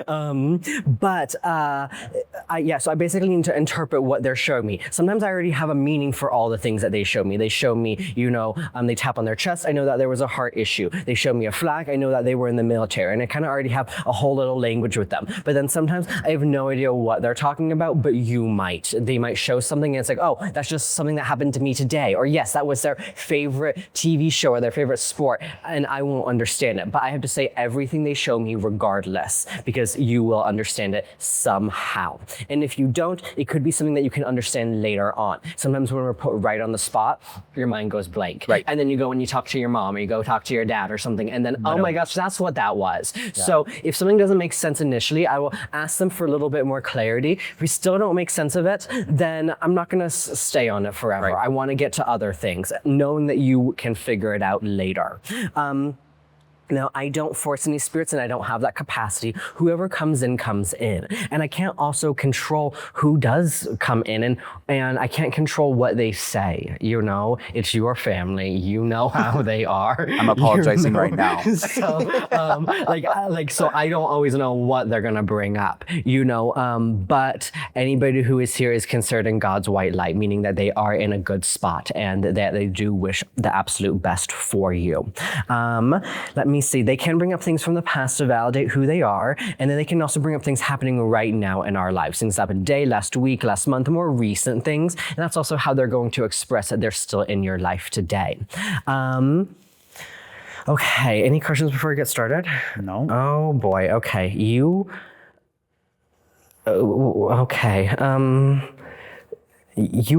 So I basically need to interpret what they're showing me. Sometimes I already have a meaning for all the things that they show me. They show me, they tap on their chest. I know that there was a heart issue. They show me a flag. I know that they were in the military, and I kind of already have a whole little language with them. But then sometimes I have no idea what they're talking about, but you might. They might show something and it's like, oh, that's just something that happened to me today. Or yes, that was their favorite TV show or their favorite sport, and I won't understand it. But I have to say everything they show me regardless, because you will understand it somehow. And if you don't, it could be something that you can understand later on. Sometimes when we're put right on the spot, your mind goes blank. Right. And then you go and you talk to your mom, or you go talk to your dad or something, and then, oh my gosh, that's what that was. Yeah. So if something doesn't make sense initially, I will ask them for a little bit more clarity. If we still don't make sense of it, then I'm not gonna stay on it forever. Right. I wanna get to other things, knowing that you can figure it out later. Now, I don't force any spirits, and I don't have that capacity. Whoever comes in, comes in. And I can't also control who does come in, and I can't control what they say. It's your family. You know how they are. I'm apologizing right now. So, so I don't always know what they're gonna bring up, but anybody who is here is considered in God's white light, meaning that they are in a good spot and that they do wish the absolute best for you. Let me see. They can bring up things from the past to validate who they are, and then they can also bring up things happening right now in our lives. Things that happened today, last week, last month, more recent things. And that's also how they're going to express that they're still in your life today. Okay, any questions before we get started? No. Oh boy, okay. You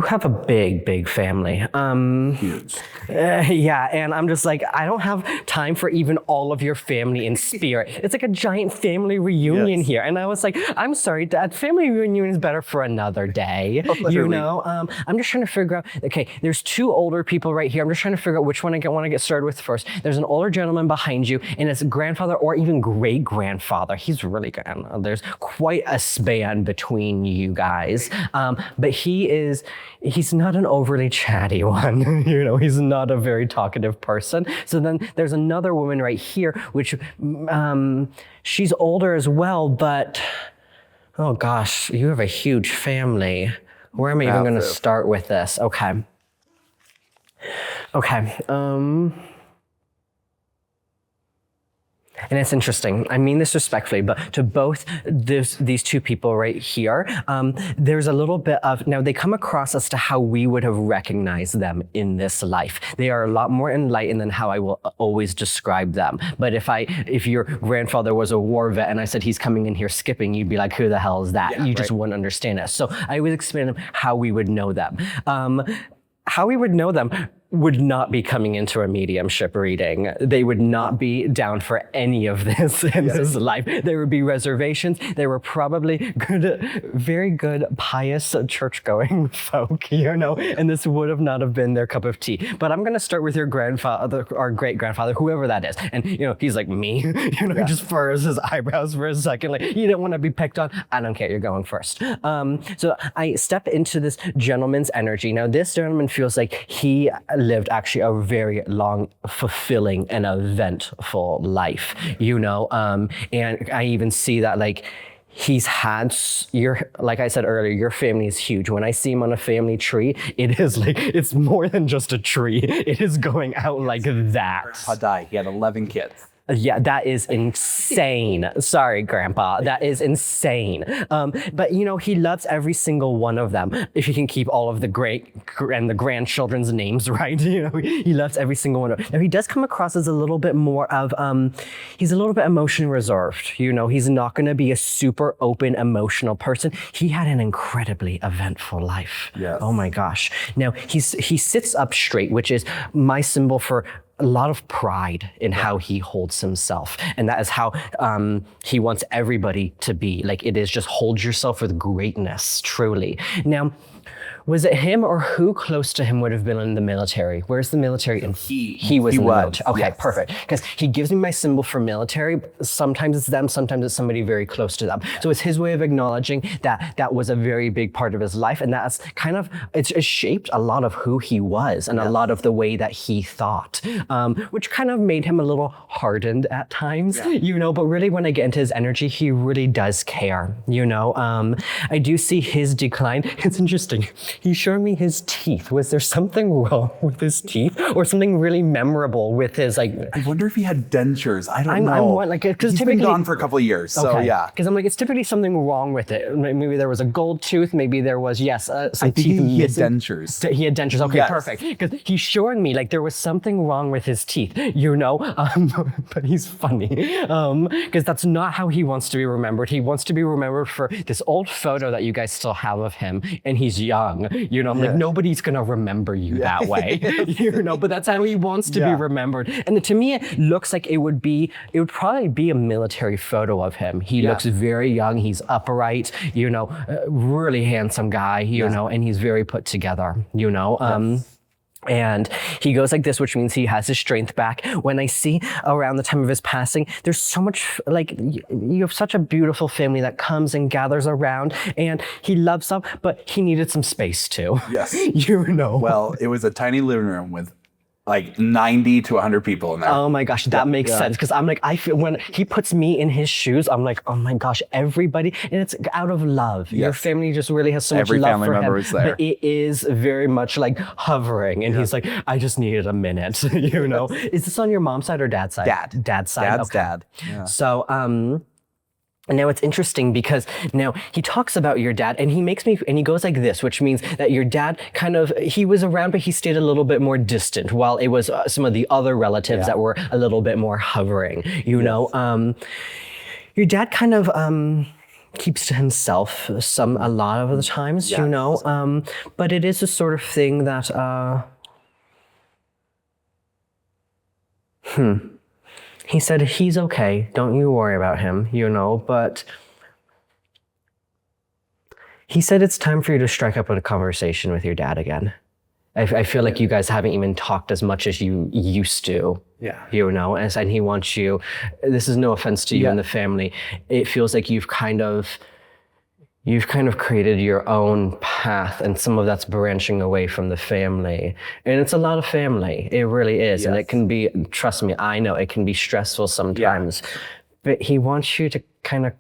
have a big family. Huge. And I'm just like, I don't have time for even all of your family in spirit. It's like a giant family reunion here. And I was like, I'm sorry, Dad, family reunion is better for another day. I'm just trying to figure out, okay, there's two older people right here. I'm just trying to figure out which one I want to get started with first. There's an older gentleman behind you, and it's grandfather or even great-grandfather. He's really good. There's quite a span between you guys. But he's not an overly chatty one. He's not a very talkative person. So then there's another woman right here, which she's older as well, but oh gosh, you have a huge family. Where am I even going to start with this? Okay. And it's interesting. I mean this respectfully, but to both these two people right here, there's a little bit of, now they come across as to how we would have recognized them in this life. They are a lot more enlightened than how I will always describe them. But if your grandfather was a war vet and I said he's coming in here skipping, you'd be like, who the hell is that? You just wouldn't understand it. So I would explain how we would know them. How we would know them would not be coming into a mediumship reading. They would not be down for any of this in this life. There would be reservations. They were probably very good, pious, church-going folk, and this would have not have been their cup of tea. But I'm gonna start with your grandfather or great-grandfather, whoever that is. And he's like, me? He just furrows his eyebrows for a second, like, you don't want to be picked on. I don't care, you're going first. So I step into this gentleman's energy. Now, this gentleman feels like he lived actually a very long, fulfilling, and eventful life, and I even see that, like, he's had like I said earlier, your family is huge. When I see him on a family tree, it is like, it's more than just a tree. It is going out like that. Grandpa died. He had 11 kids. Yeah, that is insane. Sorry, Grandpa, that is insane. But he loves every single one of them. If you can keep all of the great and the grandchildren's names right, he loves every single one of them. Now, he does come across as a little bit more of, he's a little bit emotionally reserved. He's not going to be a super open, emotional person. He had an incredibly eventful life. Yes. Oh my gosh. Now, he sits up straight, which is my symbol for a lot of pride in how he holds himself. And that is how he wants everybody to be. Like, it is just hold yourself with greatness, truly. Now, Was it him or who close to him would have been in the military? Where's the military? He was in the military. Okay, yes. perfect. Because he gives me my symbol for military. Sometimes it's them, sometimes it's somebody very close to them. So it's his way of acknowledging that that was a very big part of his life, and that's kind of, it's shaped a lot of who he was and a lot of the way that he thought, which kind of made him a little hardened at times, you know, but really when I get into his energy, he really does care, you know. I do see his decline. It's interesting. He's showing me his teeth. Was there something wrong with his teeth or something really memorable with his, like... I wonder if he had dentures. I don't know. Because he's been gone for a couple of years, so yeah. Because I'm like, it's typically something wrong with it. Maybe there was a gold tooth. Maybe there was, some teeth he had missing. dentures. He had dentures. Okay, Yes. perfect. Because he's showing me like there was something wrong with his teeth, you know? But he's funny. Because that's not how he wants to be remembered. He wants to be remembered for this old photo that you guys still have of him, and he's young. You know, I'm like, nobody's gonna remember you that way. You know, but that's how he wants to be remembered. And to me, it looks like it would probably be a military photo of him. He looks very young. He's upright. You know, really handsome guy. You know, and he's very put together. You know. And he goes like this, which means he has his strength back. When I see around the time of his passing, there's so much, like, you have such a beautiful family that comes and gathers around, and he loves them, but he needed some space too. Yes. You know. Well, it was a tiny living room with like 90 to 100 people in there. Oh my gosh, that makes sense. Because I'm like, I feel when he puts me in his shoes, I'm like, oh my gosh, everybody, and it's out of love. Your family just really has so much love family for member him. is there. But it is very much like hovering, and he's like, I just needed a minute. You know, is this on your mom's side or dad's side? Dad's side. Dad's dad. Yeah. So, now it's interesting because now he talks about your dad and he goes like this, which means that your dad he was around, but he stayed a little bit more distant, while it was some of the other relatives that were a little bit more hovering, you know. Your dad kind of keeps to himself a lot of the times, you know, but it is a sort of thing that, he said, he's okay, don't you worry about him, you know, but he said it's time for you to strike up a conversation with your dad again. I feel like you guys haven't even talked as much as you used to, you know, and he wants you, this is no offense to you and the family, it feels like you've kind of created your own path, and some of that's branching away from the family. And it's a lot of family. It really is. And it can be, trust me, I know it can be stressful sometimes. But he wants you to kind of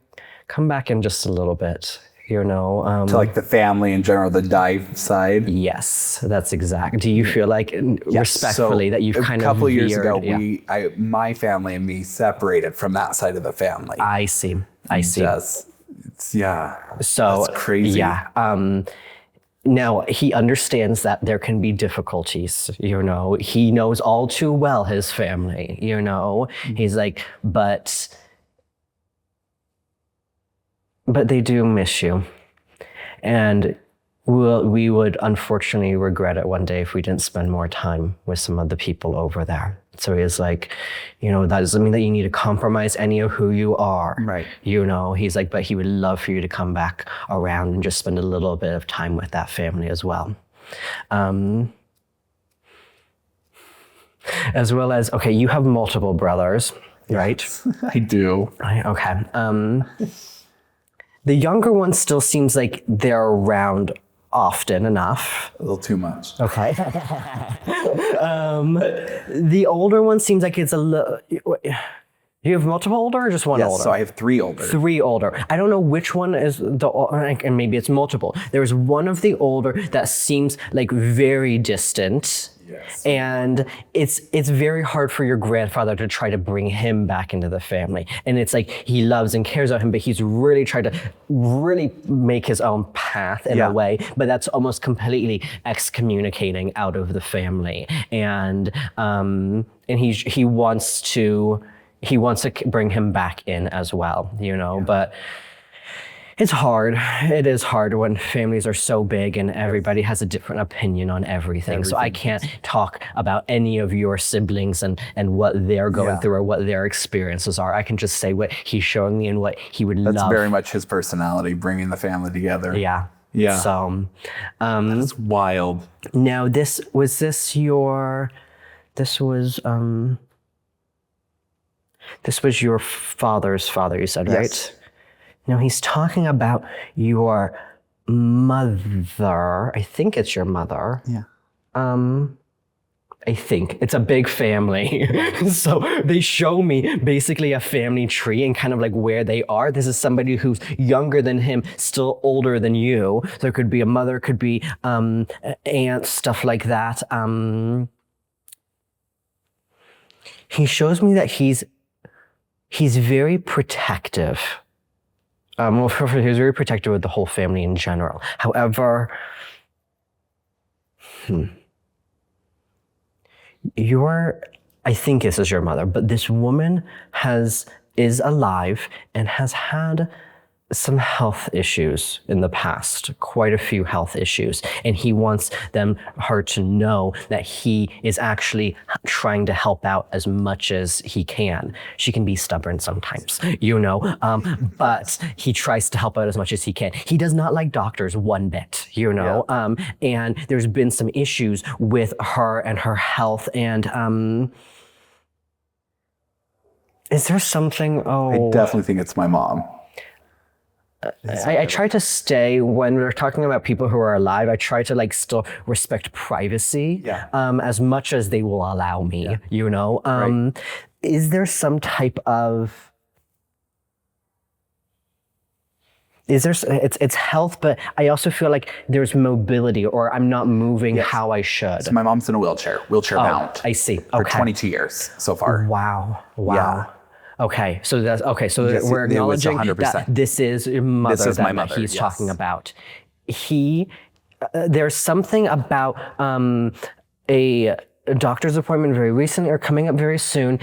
come back in just a little bit, you know. To like the family in general, the dive side. Yes, that's exact. Do you feel like, respectfully, that you've kind of a couple of years ago, veered, my family and me separated from that side of the family. I see. So that's crazy. Yeah. Now, he understands that there can be difficulties, you know. He knows all too well his family, you know. He's like, but they do miss you. And we would unfortunately regret it one day if we didn't spend more time with some of the people over there. So he's like, you know, that doesn't mean that you need to compromise any of who you are. Right. You know, he's like, but he would love for you to come back around and just spend a little bit of time with that family as well. As well as, okay, you have multiple brothers, right? I do. Okay. The younger one still seems like they're around often enough. A little too much. Okay. The older one seems like it's a little... You have multiple older or just one older? Yes, so I have 3 older. 3 older. I don't know which one is and maybe it's multiple. There's one of the older that seems like very distant. Yes. And it's very hard for your grandfather to try to bring him back into the family. And it's like he loves and cares about him, but he's really tried to really make his own path in a way, but that's almost completely excommunicating out of the family. And he wants to bring him back in as well, you know, but it's hard. It is hard when families are so big and everybody has a different opinion on everything. So I can't talk about any of your siblings and what they're going through or what their experiences are. I can just say what he's showing me and what he would love. That's very much his personality, bringing the family together. Yeah. Yeah. So, That's wild. now this was your father's father, you said, right? Yes. Now he's talking about your mother. I think it's your mother. Yeah. I think it's a big family. So they show me basically a family tree and kind of like where they are. This is somebody who's younger than him, still older than you. So it could be a mother, could be aunt, stuff like that. He shows me that he's very protective. Well, he's very protective of the whole family in general. However, I think this is your mother, but this woman is alive and has had some health issues in the past, quite a few health issues. And he wants her to know that he is actually trying to help out as much as he can. She can be stubborn sometimes, but he tries to help out as much as he can. He does not like doctors one bit, and there's been some issues with her and her health. And is there something, I definitely think it's my mom. I try to stay, when we're talking about people who are alive, I try to still respect privacy as much as they will allow me, Right. Is there some type of, it's health, but I also feel like there's mobility, or I'm not moving how I should. So my mom's in a wheelchair bound. I see. For 22 years so far. Wow. Yeah. Okay, so we're acknowledging that this is your mother. This is my mother, that he's talking about. There's something about a doctor's appointment very recently, or coming up very soon,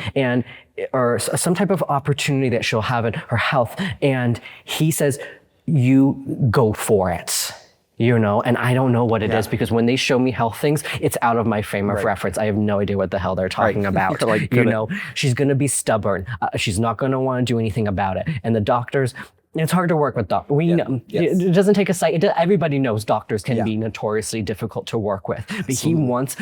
or some type of opportunity that she'll have in her health, and he says, "You go for it." And I don't know what it is, because when they show me health things, it's out of my frame of reference. I have no idea what the hell they're talking about. She's going to be stubborn. She's not going to want to do anything about it. And the doctors, it's hard to work with doctors. We know it doesn't take a sight. Everybody knows doctors can be notoriously difficult to work with. But he wants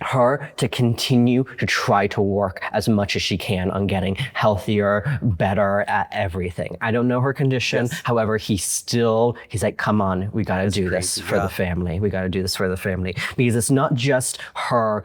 her to continue to try to work as much as she can on getting healthier, better at everything. I don't know her condition. However, he's like, come on, we got to do this for the family. We got to do this for the family, because it's not just her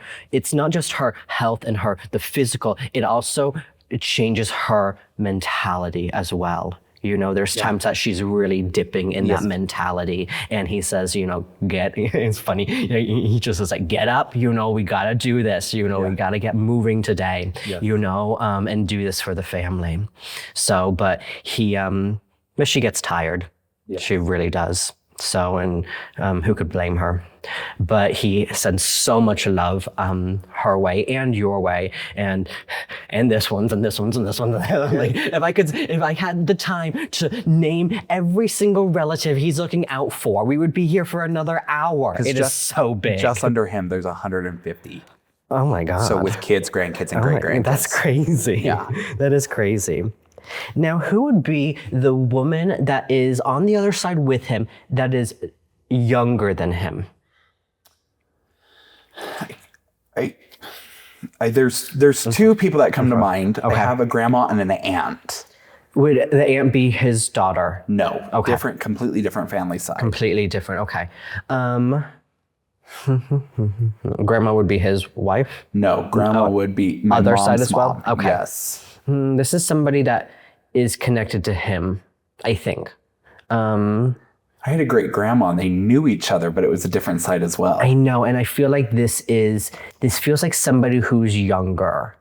health and the physical. It changes her mentality as well. There's times that she's really dipping in that mentality, and he says, it's funny. He just is like, get up, we got to do this, we got to get moving today, and do this for the family. So, but but she gets tired. Yeah. She really does. So, and who could blame her? But he sends so much love her way and your way, and this one's and this one's and this one's. Like, if I had the time to name every single relative he's looking out for, we would be here for another hour. It is so big. Just under him, there's 150. Oh my God. So with kids, grandkids, and great-grandkids. That's crazy. Yeah. That is crazy. Now, who would be the woman that is on the other side with him that is younger than him? There's two people that come to mind. Okay. I have a grandma and an aunt. Would the aunt be his daughter? No. Okay. Completely different family side. Completely different. Okay. Grandma would be his wife? No, grandma would be my other mom's side as well? mom. Okay. Yes. This is somebody that is connected to him, I think. I had a great grandma and they knew each other, but it was a different side as well. I know, and I feel like this feels like somebody who's younger.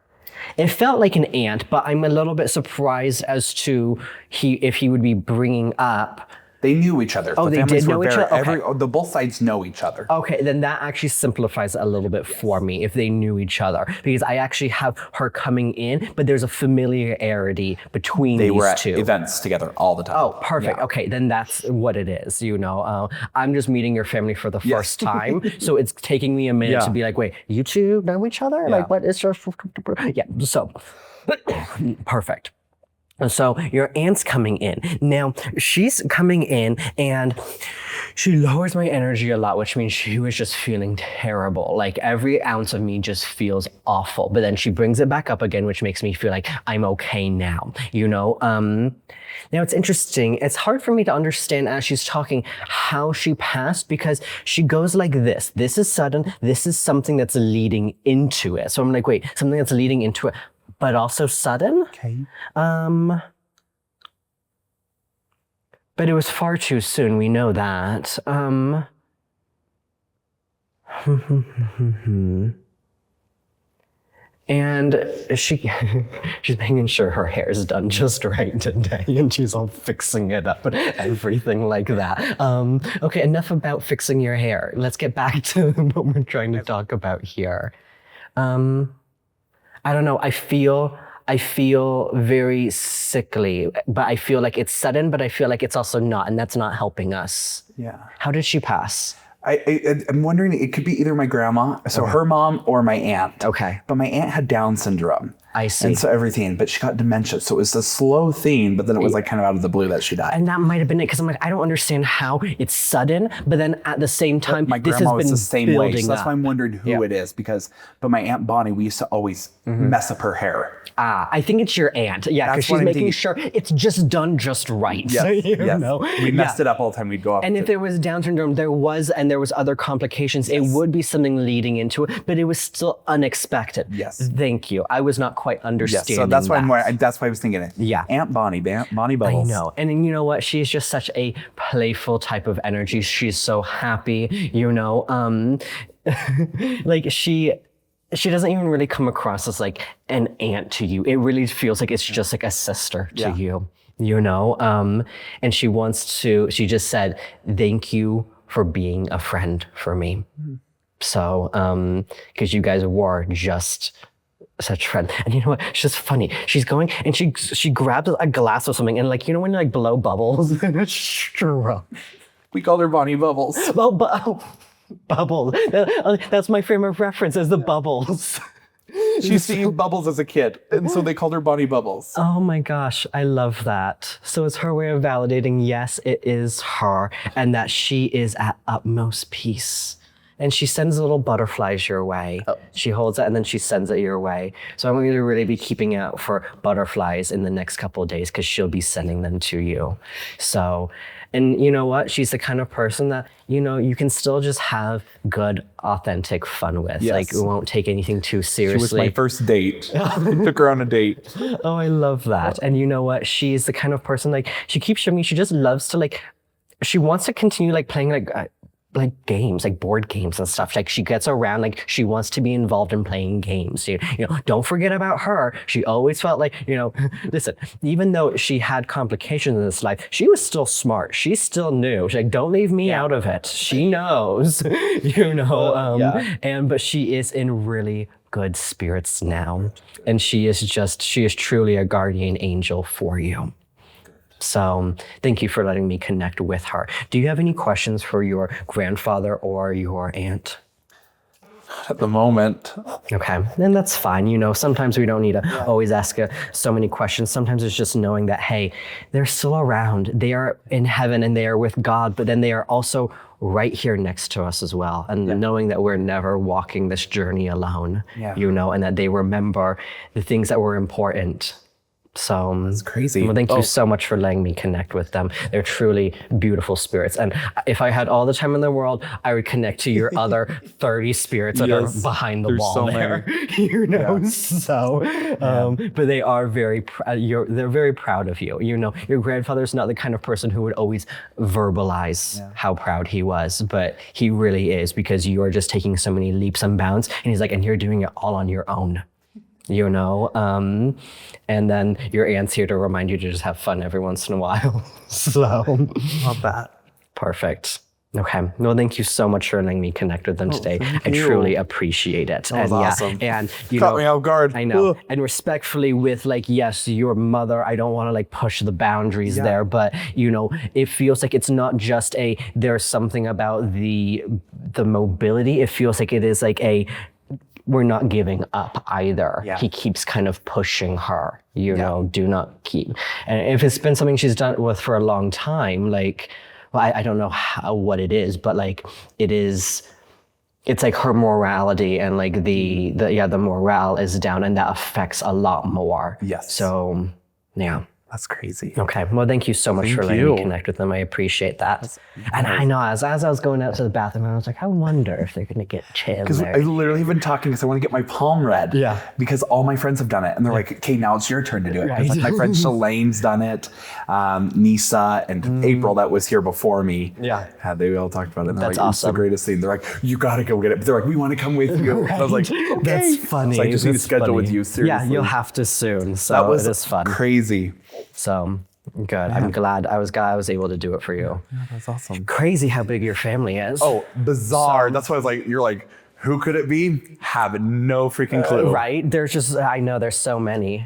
It felt like an aunt, but I'm a little bit surprised as to if he would be bringing up. They knew each other. Oh, they did know each other? Okay. Both sides know each other. Okay, then that actually simplifies it a little bit for me if they knew each other. Because I actually have her coming in, but there's a familiarity between these two. They were at events together all the time. Oh, perfect. Yeah. Okay, then that's what it is, I'm just meeting your family for the first time, so it's taking me a minute to be like, wait, you two know each other? Yeah. Like, what is your... Yeah, so, perfect. And so your aunt's coming in. Now, she's coming in and she lowers my energy a lot, which means she was just feeling terrible. Like every ounce of me just feels awful. But then she brings it back up again, which makes me feel like I'm okay now, you know? Now it's interesting. It's hard for me to understand as she's talking how she passed because she goes like this. This is sudden. This is something that's leading into it. So I'm like, wait, something that's leading into it, but also sudden? Okay. But it was far too soon. We know that. And she's making sure her hair is done just right today, and she's all fixing it up and everything like that. Okay, enough about fixing your hair. Let's get back to what we're trying to talk about here. I don't know. I feel very sickly, but I feel like it's sudden, but I feel like it's also not, and that's not helping us. Yeah. How did she pass? I'm wondering, it could be either my grandma, so her mom, or my aunt. Okay. But my aunt had Down syndrome. I see. And so everything, but she got dementia. So it was a slow thing, but then it was like kind of out of the blue that she died. And that might have been it, because I'm like, I don't understand how it's sudden, but then at the same time, my this has grandma been was the same way. So that's up. why I'm wondering who it is, but my Aunt Bonnie, we used to always mess up her hair. I think it's your aunt. Yeah, because she's making sure it's just done just right. Yes, you yes. know? We messed it up all the time. We'd go up. And if it was Down syndrome, there was other complications. It would be something leading into it, but it was still unexpected. Yes. Thank you. I was not quite understanding so that's why that. that's why I was thinking it. Yeah. Aunt Bonnie, Bonnie Bubbles. I know. And then, you know what? She's just such a playful type of energy. She's so happy, you know. Like she doesn't even really come across as like an aunt to you. It really feels like it's just like a sister to you, you know? And she just said, thank you for being a friend for me. So, because you guys were just such friends. And you know what? It's just funny. She's going and she grabs a glass of something and like, you know when you like blow bubbles in a straw? We called her Bonnie Bubbles. Bubbles. That's my frame of reference as the bubbles. She used to eat bubbles as a kid, and so they called her Bonnie Bubbles. Oh my gosh, I love that. So it's her way of validating, yes, it is her, and that she is at utmost peace. And she sends little butterflies your way. Oh. She holds it and then she sends it your way. So I'm going to really be keeping out for butterflies in the next couple of days because she'll be sending them to you. So, and you know what? She's the kind of person that, you know, you can still just have good, authentic fun with. Yes. Like, we won't take anything too seriously. She was my first date. I took her on a date. Oh, I love that. And you know what? She's the kind of person, like, she keeps showing me, she just loves to, like, she wants to continue, like, playing, like games, like board games and stuff. Like she gets around, like she wants to be involved in playing games. You know, don't forget about her. She always felt like, you know, listen, even though she had complications in this life, she was still smart. She still knew. She's like, don't leave me out of it. She knows, you know, but she is in really good spirits now. And she is truly a guardian angel for you. So thank you for letting me connect with her. Do you have any questions for your grandfather or your aunt? At the moment. Okay, then that's fine. You know, sometimes we don't need to always ask so many questions. Sometimes it's just knowing that, hey, they're still around. They are in heaven and they are with God, but then they are also right here next to us as well. And knowing that we're never walking this journey alone, you know, and that they remember the things that were important. So that's crazy. Well, thank you so much for letting me connect with them. They're truly beautiful spirits. And if I had all the time in the world, I would connect to your other 30 spirits that are behind the wall so there. You know, so, but they are they're very proud of you. You know, your grandfather's not the kind of person who would always verbalize how proud he was, but he really is, because you are just taking so many leaps and bounds. And he's like, and you're doing it all on your own. You know, and then your aunt's here to remind you to just have fun every once in a while. So, love that. Perfect. Okay. Well, thank you so much for letting me connect with them today. I truly appreciate it. That was awesome. And you caught me off guard. I know. And respectfully, with like, yes, your mother, I don't want to like push the boundaries there, but you know, it feels like it's not just there's something about the mobility. It feels like it is like we're not giving up either. Yeah. He keeps kind of pushing her, you know, do not keep. And if it's been something she's done with for a long time, like, well, I don't know what it is, but like it's like her morality and like the morale is down, and that affects a lot more. Yes. So, yeah. That's crazy. Okay. Well, thank you so much for letting me connect with them. I appreciate that. And I know as I was going out to the bathroom, I was like, I wonder if they're going to get Chandler. Because I've literally been talking because I want to get my palm read. Yeah. Because all my friends have done it. And they're like, okay, now it's your turn to do it. 'Cause, like, my friend Shalane's done it. Nisa and April that was here before me. Yeah. They all talked about it. And they're That's like, awesome. It's the greatest thing. They're like, you got to go get it. But they're like, we want to come with you. And I was like, okay. That's funny. So I just need to That's schedule with funny. you, seriously. Yeah, you'll have to soon. So That was it is fun. crazy. So good. I'm glad I was able to do it for you. Yeah, that's awesome. Crazy how big your family is. Oh, bizarre. That's why I was like, you're like, who could it be? Have no freaking clue. Right? There's just, I know there's so many.